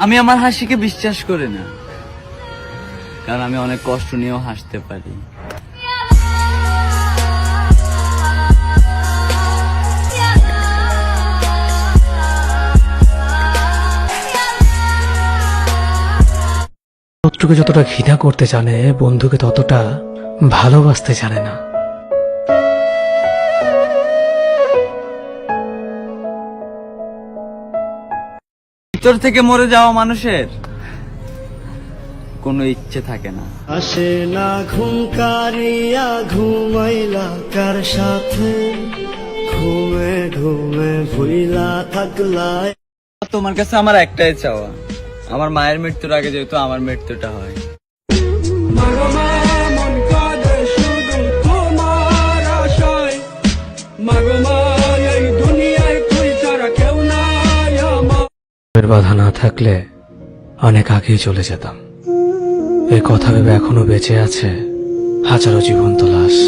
আমি আমার হাসিকে বিশ্বাস করি না, কারণ আমি অনেক কষ্ট নিয়েও হাসতে পারি। শত্রুকে যতটা ঘৃণা করতে জানে, বন্ধুকে ততটা ভালোবাসতে জানে না। ভিতর থেকে মরে যাওয়া মানুষের কোনো ইচ্ছে থাকে না। আসে না ঘুম কারিয়া ঘুমাইলা কার সাথে, ঘুমে ঘুমে ভুইলা থাকলা। তোমার কাছে আমার একটাই চাওয়া, আমার মায়ের মৃত্যুর আগে যেহেতু আমার মৃত্যুটা হয়। বাধা না থাকলে অনেক আগেই চলে যেতাম। এই কথা ভেবে এখনো বেঁচে আছে হাজারো জীবন্ত লাশ।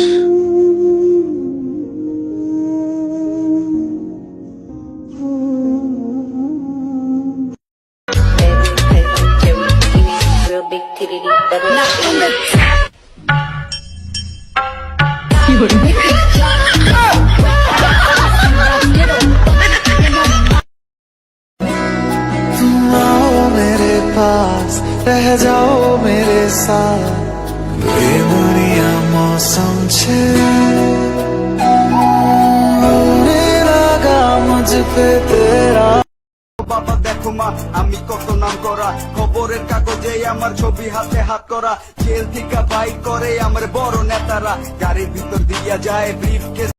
रह जाओ मेरे साथ, बेमरिया मौसम छे लगा मुझ पे तेरा। বাবা দেখো মা, আমি কত নাম করা, খবরের কাগজে আমার ছবি হাতে হাত করা, জেল থেকে বাইক করে আমার বড় নেতারা, গাড়ির ভিতর দিয়া যায় ব্রিফকেস।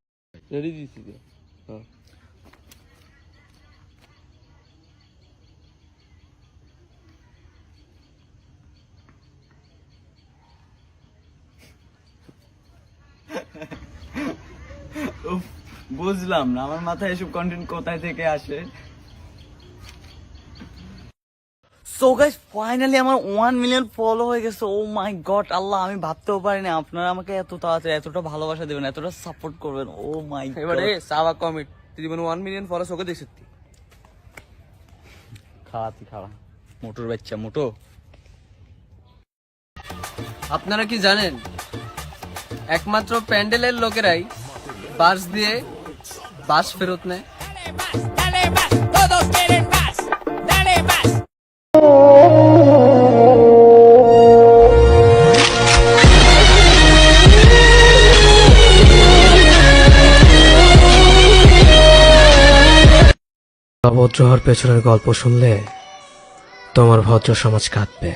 রেডি দিছি তো। বুঝলাম না আমার মাথায় এসব কন্টেন্ট কোথায় থেকে আসে। সো গাইস, ফাইনালি আমার 1 মিলিয়ন ফলো হয়ে গেছে। ও মাই গড, আল্লাহ, আমি ভাবতেও পারিনি আপনারা আমাকে এত তাড়াতাড়ি এতটা ভালোবাসা দেবেন, এতটা সাপোর্ট করবেন। ও মাই গড, এবারে সাবা কমিট তুই জীবনে 1 মিলিয়ন ফলোয়ার্স ওকে দেখছিস তুই? খাওয়াতি খাওয়া মোটর বাচ্চা মোটো। আপনারা কি জানেন একমাত্র প্যান্ডেলের লোকেরাই বাস দিয়ে বাস ফেরত নেয়? অভদ্র হওয়ার পেছনের গল্প শুনলে তোমার ভদ্র সমাজ কাঁদবে।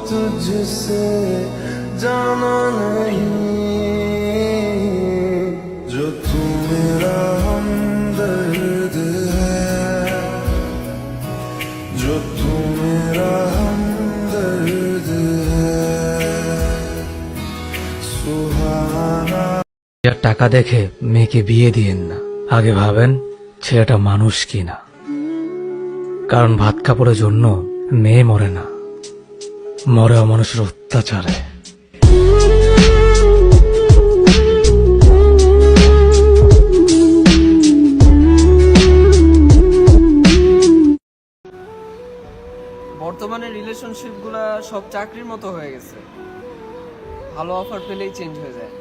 तुझसे जाना नहीं जो तू मेरा हमदर्द है, जो तू मेरा हमदर्द है सुहाना। টাকা দেখে মেয়েকে বিয়ে দিয়েন না, আগে ভাবেন ছেলেটা মানুষ কিনা। কারণ ভাত কাপড়ের জন্য মেয়ে মরে না, মরে অমানুষের অত্যাচারে। বর্তমানে রিলেশনশিপ গুলা সব চাকরির মতো হয়ে গেছে, ভালো অফার পেলেই চেঞ্জ হয়ে যায়।